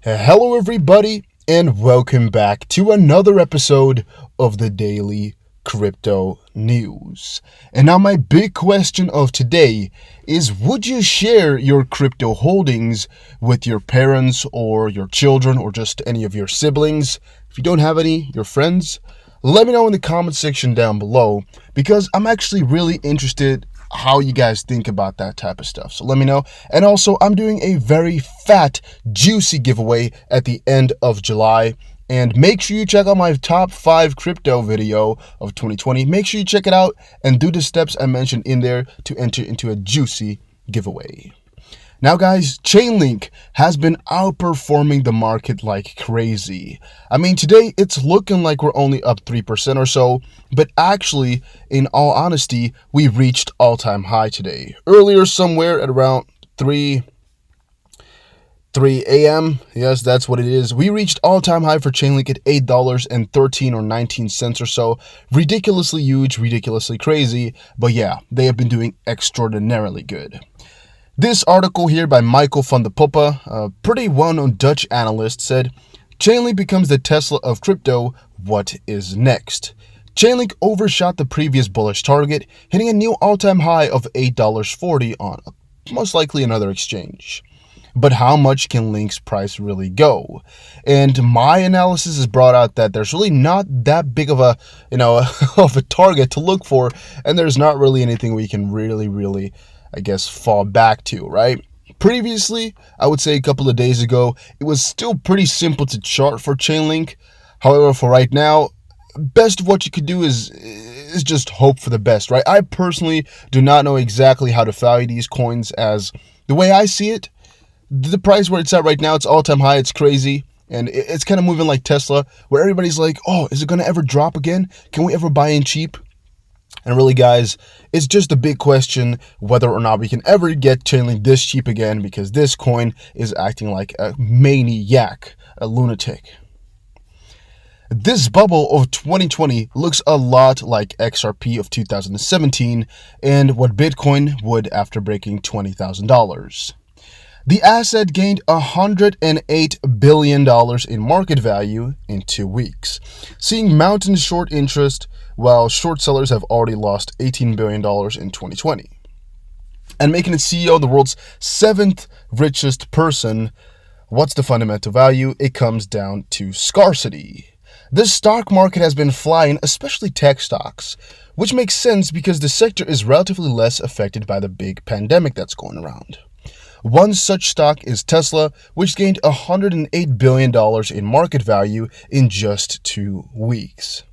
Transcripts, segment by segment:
Hello everybody, and welcome back to another episode of the Daily Crypto News. And now my big question of today is, would you share your crypto holdings with your parents or your children or just any of your siblings? If you don't have any, your friends, let me know in the comment section down below, because I'm actually really interested how you guys think about that type of stuff. So let me know. And also, I'm doing a very fat, juicy giveaway at the end of July. And make sure you check out my top 5 crypto video of 2020. Make sure you check it out and do the steps I mentioned in there to enter into a juicy giveaway. Now guys, Chainlink has been outperforming the market like crazy. I mean, today it's looking like we're only up 3% or so, but actually, in all honesty, we reached all-time high today. Earlier somewhere at around 3 a.m., yes, that's what it is. We reached all-time high for Chainlink at $8.13 or 19 cents or so. Ridiculously huge, ridiculously crazy, but yeah, they have been doing extraordinarily good. This article here by Michael van de Poppe, a pretty well-known Dutch analyst, said, Chainlink becomes the Tesla of crypto. What is next? Chainlink overshot the previous bullish target, hitting a new all-time high of $8.40 on most likely another exchange. But how much can Link's price really go? And my analysis has brought out that there's really not that big of a, of a target to look for, and there's not really anything we can really fall back to, right? Previously, I would say a couple of days ago, it was still pretty simple to chart for Chainlink. However, for right now, best of what you could do is just hope for the best, right? I personally do not know exactly how to value these coins, as the way I see it, the price where it's at right now, it's all-time high, it's crazy, and it's kind of moving like Tesla, where everybody's like, oh, is it going to ever drop again? Can we ever buy in cheap? And really, guys, it's just a big question whether or not we can ever get Chainlink this cheap again, because this coin is acting like a maniac, a lunatic. This bubble of 2020 looks a lot like XRP of 2017 and what Bitcoin would after breaking $20,000. The asset gained $108 billion in market value in 2 weeks, seeing mountain short interest, while short sellers have already lost $18 billion in 2020. And making it CEO, the world's 7th richest person, what's the fundamental value? It comes down to scarcity. The stock market has been flying, especially tech stocks, which makes sense because the sector is relatively less affected by the big pandemic that's going around. One such stock is Tesla, which gained $108 billion in market value in just 2 weeks.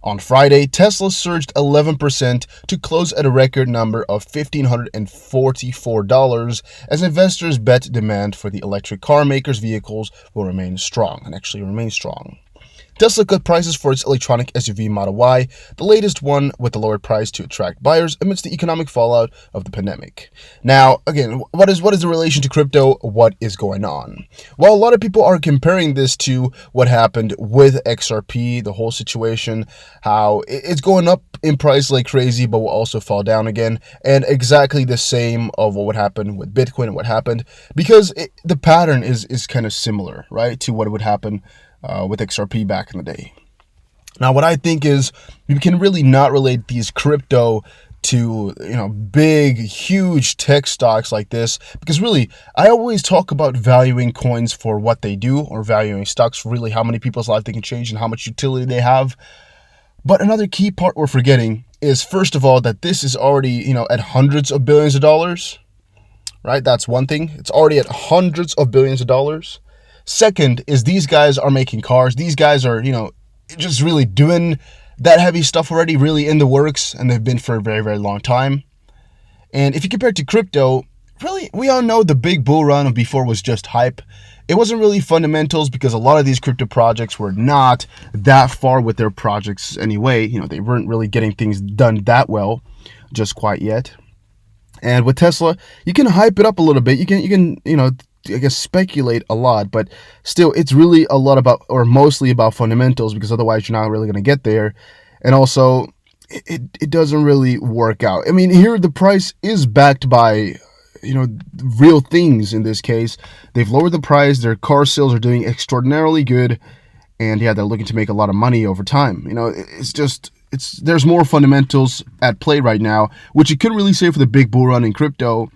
On Friday, Tesla surged 11% to close at a record number of $1,544 as investors bet demand for the electric car makers' vehicles will remain strong, and actually remain strong. Tesla cut prices for its electronic SUV Model Y, the latest one with the lower price to attract buyers amidst the economic fallout of the pandemic. Now, again, what is the relation to crypto? What is going on? Well, a lot of people are comparing this to what happened with XRP, the whole situation, how it's going up in price like crazy, but will also fall down again, and exactly the same of what would happen with Bitcoin and what happened, because the pattern is kind of similar, right, to what would happen with XRP back in the day. Now, what I think is we can really not relate these crypto to, big, huge tech stocks like this, because really, I always talk about valuing coins for what they do, or valuing stocks for really how many people's life they can change and how much utility they have. But another key part we're forgetting is, first of all, that this is already, at hundreds of billions of dollars, right? That's one thing. It's already at hundreds of billions of dollars. Second is these guys are making cars. These guys are, just really doing that heavy stuff already, really in the works, and they've been for a very, very long time. And if you compare it to crypto, really, we all know the big bull run of before was just hype. It wasn't really fundamentals, because a lot of these crypto projects were not that far with their projects anyway. They weren't really getting things done that well just quite yet. And with Tesla, you can hype it up a little bit. You can I guess speculate a lot, but still it's really a lot about, or mostly about, fundamentals, because otherwise you're not really going to get there. And also it doesn't really work out. I mean, here the price is backed by real things in this case. They've lowered the price. Their car sales are doing extraordinarily good. And yeah, they're looking to make a lot of money over time. There's more fundamentals at play right now, which you couldn't really say for the big bull run in crypto.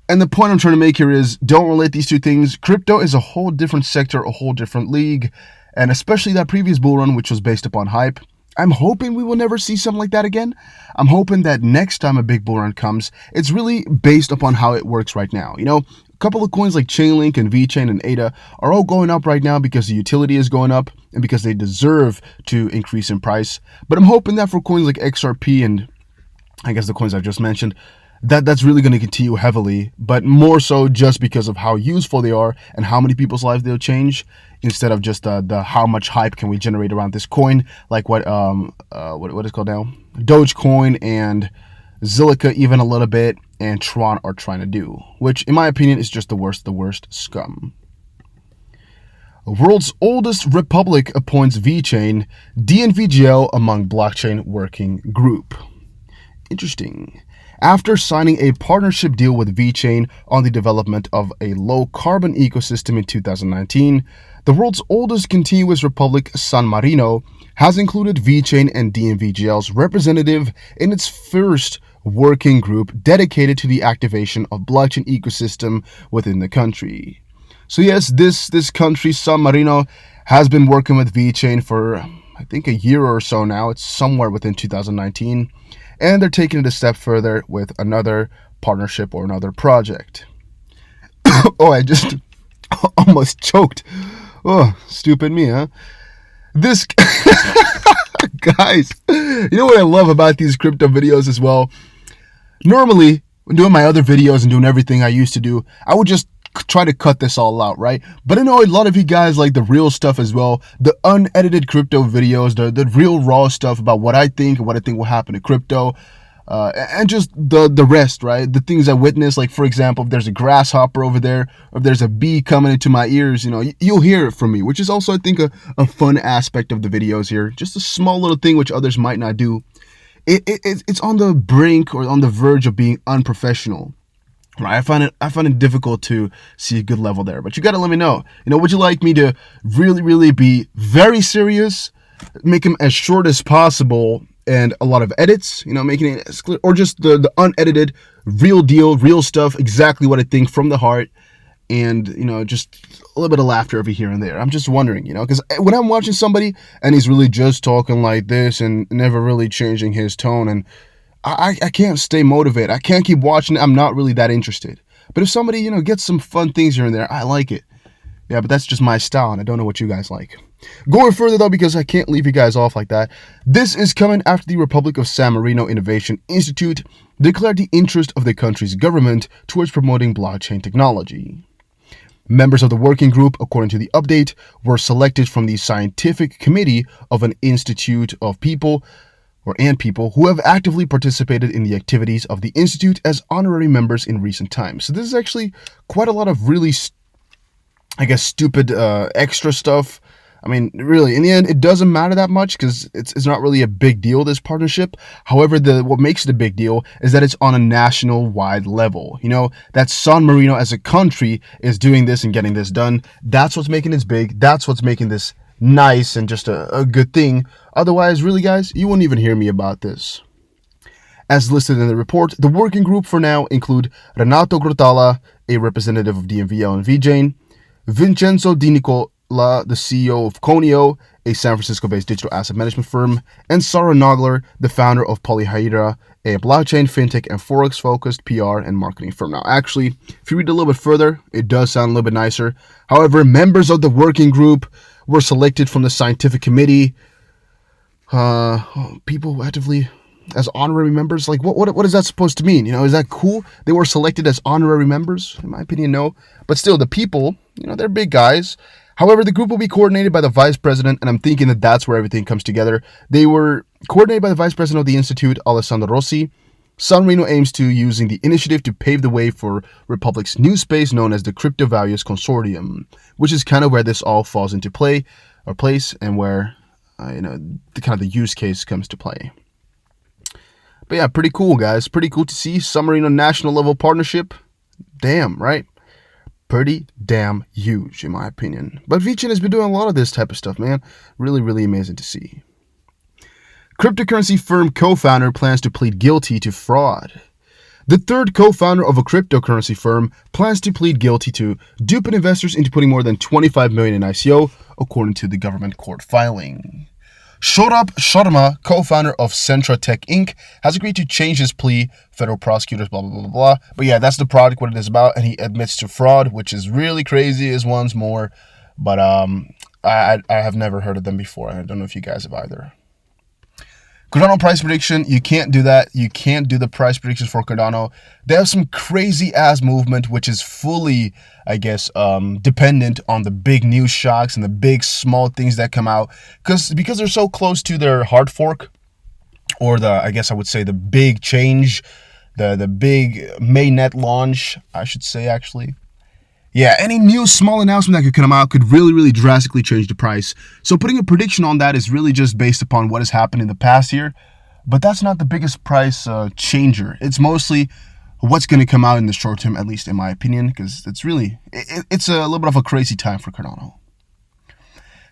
And the point I'm trying to make here is don't relate these two things. Crypto is a whole different sector, a whole different league. And especially that previous bull run, which was based upon hype. I'm hoping we will never see something like that again. I'm hoping that next time a big bull run comes, it's really based upon how it works right now. A couple of coins like Chainlink and Vechain and ADA are all going up right now because the utility is going up and because they deserve to increase in price. But I'm hoping that for coins like XRP and I guess the coins I've just mentioned, that's really going to continue heavily, but more so just because of how useful they are and how many people's lives they'll change, instead of just the how much hype can we generate around this coin, like what is called now, Dogecoin and Zilliqa even a little bit, and Tron are trying to do, which in my opinion is just the worst scum. The world's oldest republic appoints Vechain, DNVGL among blockchain working group. Interesting. After signing a partnership deal with Vechain on the development of a low-carbon ecosystem in 2019, the world's oldest continuous republic, San Marino, has included Vechain and DNVGL's representative in its first working group dedicated to the activation of blockchain ecosystem within the country. So yes, this country, San Marino, has been working with Vechain for, I think, a year or so now. It's somewhere within 2019. And they're taking it a step further with another partnership or another project. Oh, I just almost choked. Oh, stupid me, huh? This, guys, you know what I love about these crypto videos as well? Normally, when doing my other videos and doing everything I used to do, I would just try to cut this all out, right? But I know a lot of you guys like the real stuff as well, the unedited crypto videos, the real raw stuff about what I think and what I think will happen to crypto, and just the rest, right? The things I witness, like for example, if there's a grasshopper over there, or if there's a bee coming into my ears, you'll hear it from me, which is also, I think, a fun aspect of the videos here. Just a small little thing which others might not do. It's on the brink or on the verge of being unprofessional. Right, I find it difficult to see a good level there, but you gotta let me know. Would you like me to really be very serious, make them as short as possible, and a lot of edits, making it as clear, or just the unedited, real deal, real stuff, exactly what I think from the heart, and just a little bit of laughter every here and there. I'm just wondering, because when I'm watching somebody and he's really just talking like this and never really changing his tone, and I can't stay motivated. I can't keep watching it. I'm not really that interested. But if somebody, gets some fun things here and there, I like it. Yeah, but that's just my style, and I don't know what you guys like. Going further, though, because I can't leave you guys off like that, this is coming after the Republic of San Marino Innovation Institute declared the interest of the country's government towards promoting blockchain technology. Members of the working group, according to the update, were selected from the scientific committee of an institute of people who have actively participated in the activities of the Institute as honorary members in recent times. So this is actually quite a lot of really, stupid extra stuff. I mean, really, in the end, it doesn't matter that much because it's not really a big deal, this partnership. However, what makes it a big deal is that it's on a national-wide level. That San Marino as a country is doing this and getting this done. That's what's making this big. That's what's making this nice and just a good thing. Otherwise, really, guys, you wouldn't even hear me about this. As listed in the report, the working group for now include Renato Grotala, a representative of DNVL and Vechain, Vincenzo Di Nicola, the CEO of Conio, a San Francisco-based digital asset management firm, and Sarah Nogler, the founder of Polyhydra, a blockchain, fintech, and forex-focused PR and marketing firm. Now, actually, if you read a little bit further, it does sound a little bit nicer. However, members of the working group were selected from the scientific committee. People who actively as honorary members. Like, what is that supposed to mean? Is that cool? They were selected as honorary members? In my opinion, no. But still, the people, they're big guys. However, the group will be coordinated by the vice president, and I'm thinking that that's where everything comes together. They were coordinated by the vice president of the institute, Alessandro Rossi. San Marino aims to using the initiative to pave the way for Republic's new space known as the Crypto Values Consortium, which is kind of where this all falls into place, and where the use case comes to play. But yeah, pretty cool, guys. Pretty cool to see San Marino national level partnership. Damn, right? Pretty damn huge, in my opinion. But Vechain has been doing a lot of this type of stuff, man. Really, really amazing to see. Cryptocurrency firm co-founder plans to plead guilty to fraud. The third co-founder of a cryptocurrency firm plans to plead guilty to duping investors into putting more than $25 million in ICO, according to the government court filing. Saurabh Sharma, co-founder of Centra Tech Inc., has agreed to change his plea. Federal prosecutors, blah, blah, blah, blah. But yeah, that's the product, what it is about, and he admits to fraud, which is really crazy, is once more. But I have never heard of them before, and I don't know if you guys have either. Cardano price prediction, you can't do that. You can't do the price predictions for Cardano. They have some crazy ass movement, which is fully, I guess, dependent on the big news shocks and the big small things that come out. Because they're so close to their hard fork, or I guess I would say the big change, the big mainnet launch, I should say actually. Yeah, any new small announcement that could come out could really, really drastically change the price. So putting a prediction on that is really just based upon what has happened in the past year. But that's not the biggest price changer. It's mostly what's going to come out in the short term, at least in my opinion, because it's really, it's a little bit of a crazy time for Cardano.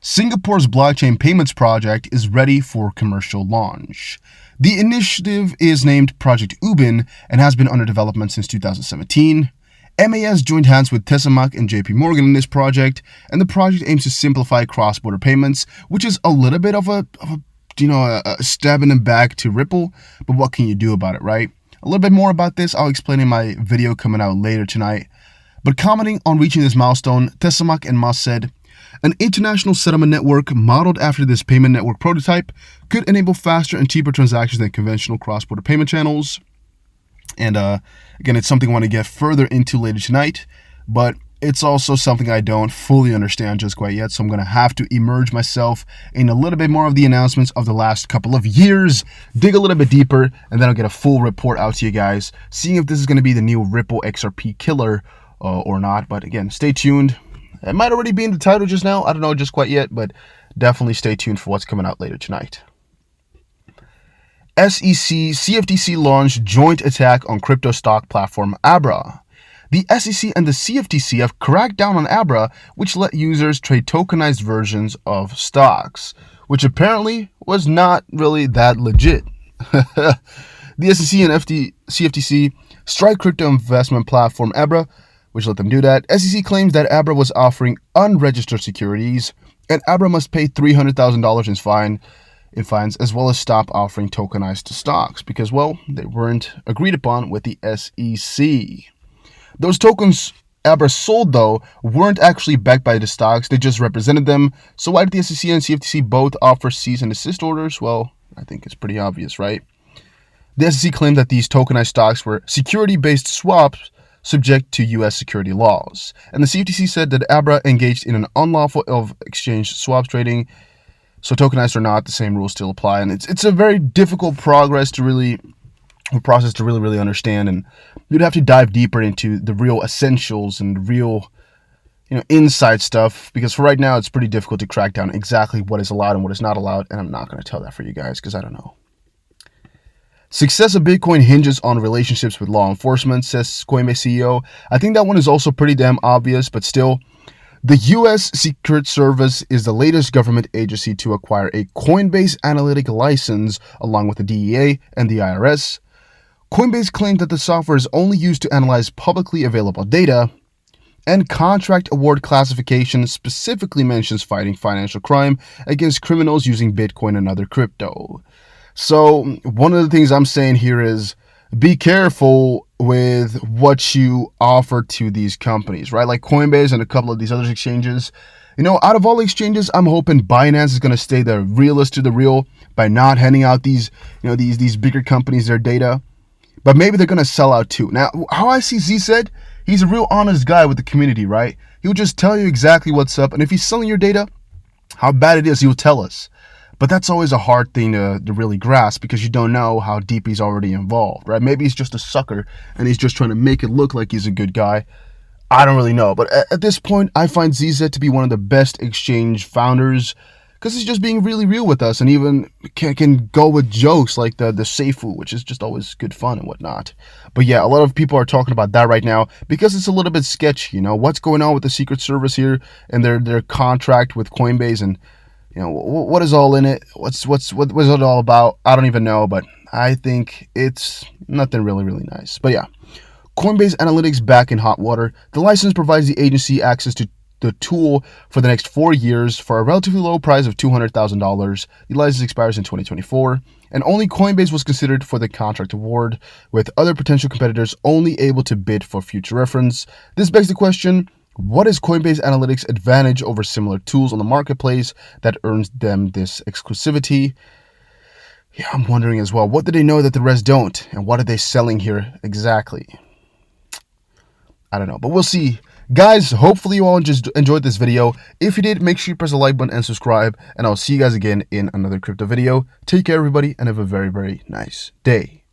Singapore's blockchain payments project is ready for commercial launch. The initiative is named Project Ubin and has been under development since 2017. MAS joined hands with Tesamak and JP Morgan in this project, and the project aims to simplify cross-border payments, which is a little bit of a stab in the back to Ripple, but what can you do about it, right? A little bit more about this I'll explain in my video coming out later tonight. But commenting on reaching this milestone, Tesamak and Mas said, an international settlement network modeled after this payment network prototype could enable faster and cheaper transactions than conventional cross-border payment channels. And again, it's something I want to get further into later tonight, but it's also something I don't fully understand just quite yet, so I'm going to have to immerse myself in a little bit more of the announcements of the last couple of years, dig a little bit deeper, and then I'll get a full report out to you guys, seeing if this is going to be the new Ripple XRP killer or not. But again, stay tuned. It might already be in the title just now. I don't know just quite yet, but definitely stay tuned for what's coming out later tonight. SEC CFTC launched joint attack on crypto stock platform Abra. The SEC and the CFTC have cracked down on Abra, which let users trade tokenized versions of stocks, which apparently was not really that legit. The SEC and CFTC strike crypto investment platform Abra, which let them do that. SEC claims that Abra was offering unregistered securities, and Abra must pay $300,000 in fines, as well as stop offering tokenized stocks because, well, they weren't agreed upon with the SEC. Those tokens Abra sold, though, weren't actually backed by the stocks. They just represented them. So why did the SEC and CFTC both offer cease and desist orders? Well, I think it's pretty obvious, right? The SEC claimed that these tokenized stocks were security-based swaps subject to U.S. security laws. And the CFTC said that Abra engaged in an unlawful of exchange swaps trading. So tokenized or not, the same rules still apply. And it's a very difficult process to really understand. And you'd have to dive deeper into the real essentials and real, inside stuff. Because for right now, it's pretty difficult to crack down exactly what is allowed and what is not allowed. And I'm not going to tell that for you guys because I don't know. Success of Bitcoin hinges on relationships with law enforcement, says Coinbase CEO. I think that one is also pretty damn obvious, but still. The U.S. Secret Service is the latest government agency to acquire a Coinbase analytic license along with the DEA and the IRS. Coinbase claimed that the software is only used to analyze publicly available data, and contract award classification specifically mentions fighting financial crime against criminals using Bitcoin and other crypto. So one of the things I'm saying here is be careful with what you offer to these companies, right? Like Coinbase and a couple of these other exchanges. Out of all exchanges, I'm hoping Binance is going to stay the realest to the real by not handing out these bigger companies their data. But maybe they're going to sell out too. Now, how I see Z said, he's a real honest guy with the community, right? He'll just tell you exactly what's up. And if he's selling your data, how bad it is, he'll tell us. But that's always a hard thing to really grasp because you don't know how deep he's already involved, right? Maybe he's just a sucker and he's just trying to make it look like he's a good guy. I don't really know. But at this point, I find ZZ to be one of the best exchange founders because he's just being really real with us, and even can go with jokes like the Seifu, which is just always good fun and whatnot. But yeah, a lot of people are talking about that right now because it's a little bit sketchy. You know, what's going on with the Secret Service here and their contract with Coinbase, and you know, what is all in it? What was it all about? I don't even know, but I think it's nothing really nice. But yeah, Coinbase Analytics back in hot water. The license provides the agency access to the tool for the next 4 years for a relatively low price of $200,000. The license expires in 2024, and only Coinbase was considered for the contract award, with other potential competitors only able to bid for future reference. This begs the question, what is Coinbase Analytics' advantage over similar tools on the marketplace that earns them this exclusivity? Yeah, I'm wondering as well, what do they know that the rest don't? And what are they selling here exactly? I don't know, but we'll see. Guys, hopefully you all just enjoyed this video. If you did, make sure you press the like button and subscribe, and I'll see you guys again in another crypto video. Take care, everybody, and have a very nice day.